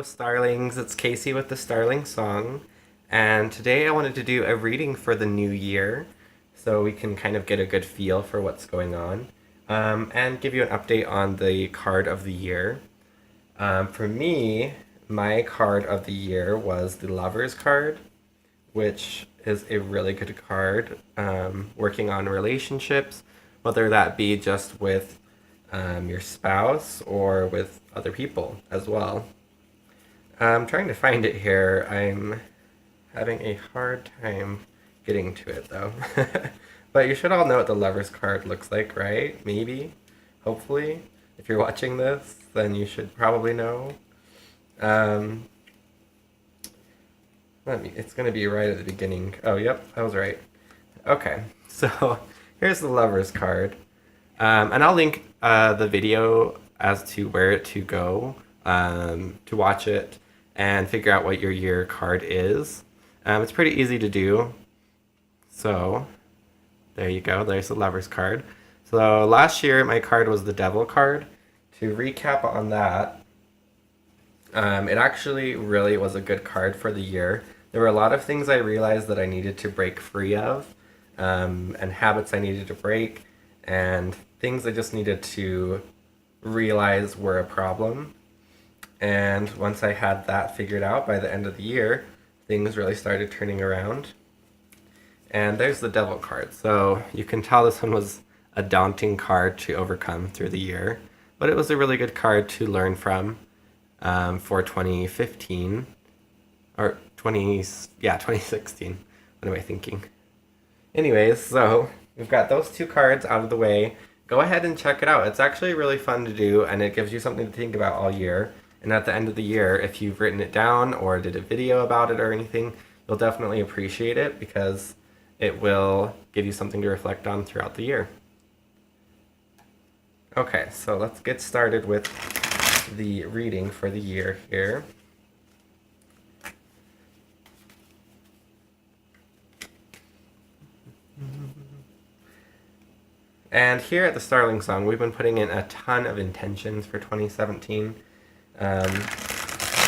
Starlings, it's Casey with the Starling Song, and today I wanted to do a reading for the new year so we can kind of get a good feel for what's going on and give you an update on the card of the year. For me, my card of the year was the Lover's card, which is a really good card working on relationships, whether that be just with your spouse or with other people as well. I'm trying to find it here. I'm having a hard time getting to it though. But you should all know what the Lover's card looks like, right? Maybe? Hopefully. If you're watching this, then you should probably know. It's going to be right at the beginning. Oh, yep, I was right. Okay, so here's the Lover's card. And I'll link the video as to where to go to watch it and figure out what your year card is. It's pretty easy to do. So there you go. There's the Lover's card. So last year my card was the Devil card. To recap on that, it actually really was a good card for the year. There were a lot of things I realized that I needed to break free of, and habits I needed to break, and things I just needed to realize were a problem. And once I had that figured out by the end of the year, things really started turning around. And there's the Devil card. So you can tell this one was a daunting card to overcome through the year, but it was a really good card to learn from for 2015 or 2016. What am I thinking? Anyways, so we've got those two cards out of the way. Go ahead and check it out. It's actually really fun to do, and it gives you something to think about all year. And at the end of the year, if you've written it down or did a video about it or anything, you'll definitely appreciate it because it will give you something to reflect on throughout the year. Okay, so let's get started with the reading for the year here. And here at the Starling Song, we've been putting in a ton of intentions for 2017.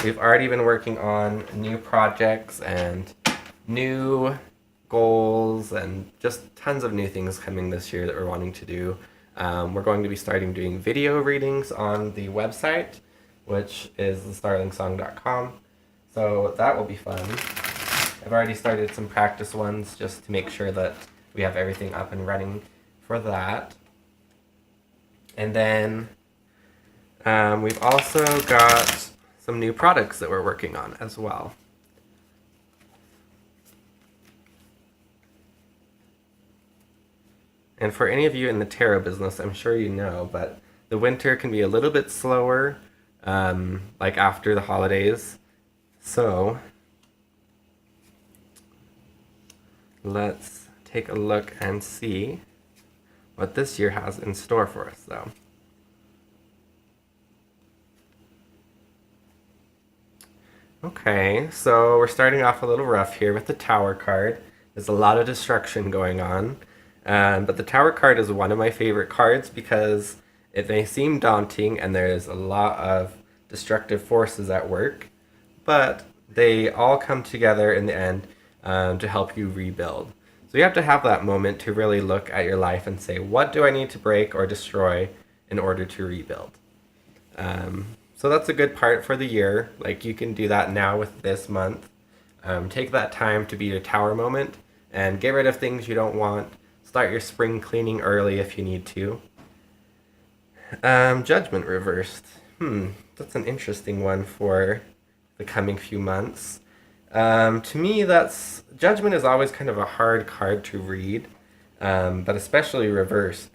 We've already been working on new projects and new goals and just tons of new things coming this year that we're wanting to do. We're going to be starting doing video readings on the website, which is thestarlingsong.com. So that will be fun. I've already started some practice ones just to make sure that we have everything up and running for that. And then we've also got some new products that we're working on as well. And for any of you in the tarot business, I'm sure you know, but the winter can be a little bit slower, like after the holidays. So let's take a look and see what this year has in store for us, though. Okay, so we're starting off a little rough here with the Tower card. There's a lot of destruction going on, but the Tower card is one of my favorite cards because it may seem daunting and there's a lot of destructive forces at work, but they all come together in the end to help you rebuild. So you have to have that moment to really look at your life and say, what do I need to break or destroy in order to rebuild? So that's a good part for the year. Like you can do that now with this month. Take that time to be your Tower moment and get rid of things you don't want. Start your spring cleaning early if you need to. Judgment reversed. That's an interesting one for the coming few months. To me, Judgment is always kind of a hard card to read, but especially reversed.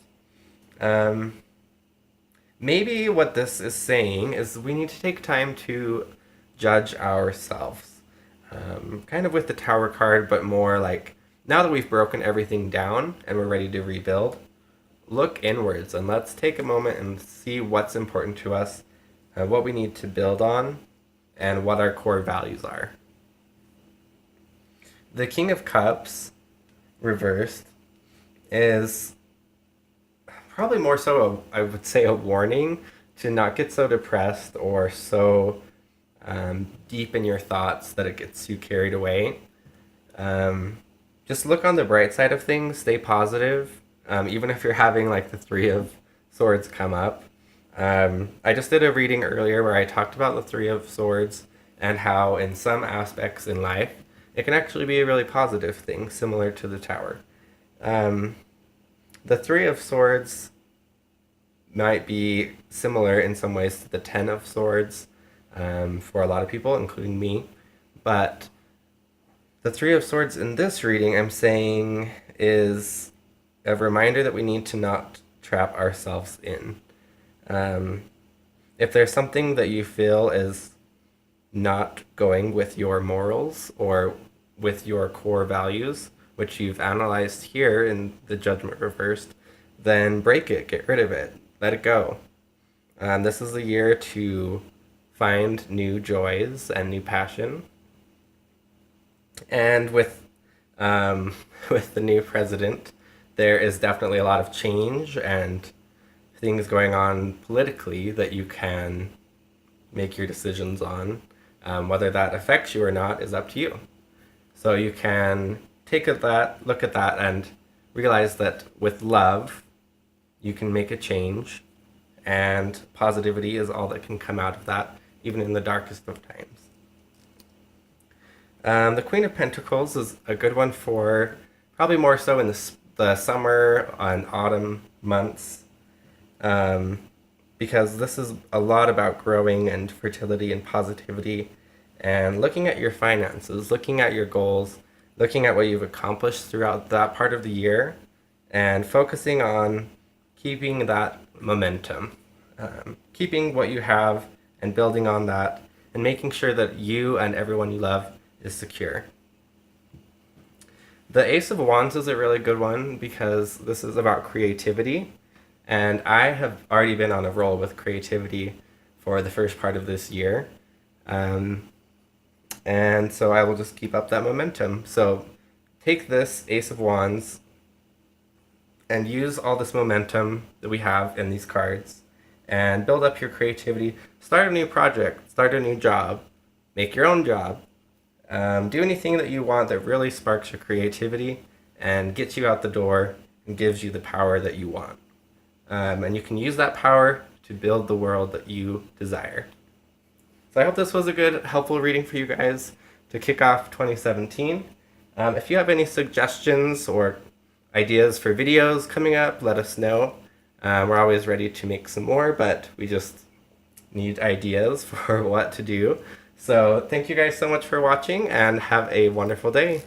Maybe what this is saying is we need to take time to judge ourselves. Kind of with the Tower card, but more like, now that we've broken everything down and we're ready to rebuild, look inwards and let's take a moment and see what's important to us, what we need to build on, and what our core values are. The King of Cups, reversed, is probably more so, I would say, a warning to not get so depressed or so deep in your thoughts that it gets you carried away. Just look on the bright side of things, stay positive, even if you're having like the Three of Swords come up. I just did a reading earlier where I talked about the Three of Swords and how in some aspects in life it can actually be a really positive thing, similar to the Tower. The Three of Swords might be similar in some ways to the Ten of Swords for a lot of people, including me, but the Three of Swords in this reading, I'm saying, is a reminder that we need to not trap ourselves in. If there's something that you feel is not going with your morals or with your core values, which you've analyzed here in the Judgment Reversed, then break it, get rid of it, let it go. This is the year to find new joys and new passion. And with with the new president, there is definitely a lot of change and things going on politically that you can make your decisions on. Whether that affects you or not is up to you. So you can look at that, and realize that with love, you can make a change, and positivity is all that can come out of that, even in the darkest of times. The Queen of Pentacles is a good one for probably more so in the summer and autumn months, because this is a lot about growing and fertility and positivity and looking at your finances, looking at your goals, looking at what you've accomplished throughout that part of the year, and focusing on keeping that momentum, keeping what you have and building on that, and making sure that you and everyone you love is secure. The Ace of Wands is a really good one because this is about creativity, and I have already been on a roll with creativity for the first part of this year, and so I will just keep up that momentum. So take this Ace of Wands and use all this momentum that we have in these cards and build up your creativity. Start a new project, start a new job, make your own job. Do anything that you want that really sparks your creativity and gets you out the door and gives you the power that you want. And you can use that power to build the world that you desire. So I hope this was a good, helpful reading for you guys to kick off 2017. If you have any suggestions or ideas for videos coming up, let us know. We're always ready to make some more, but we just need ideas for what to do. So thank you guys so much for watching, and have a wonderful day.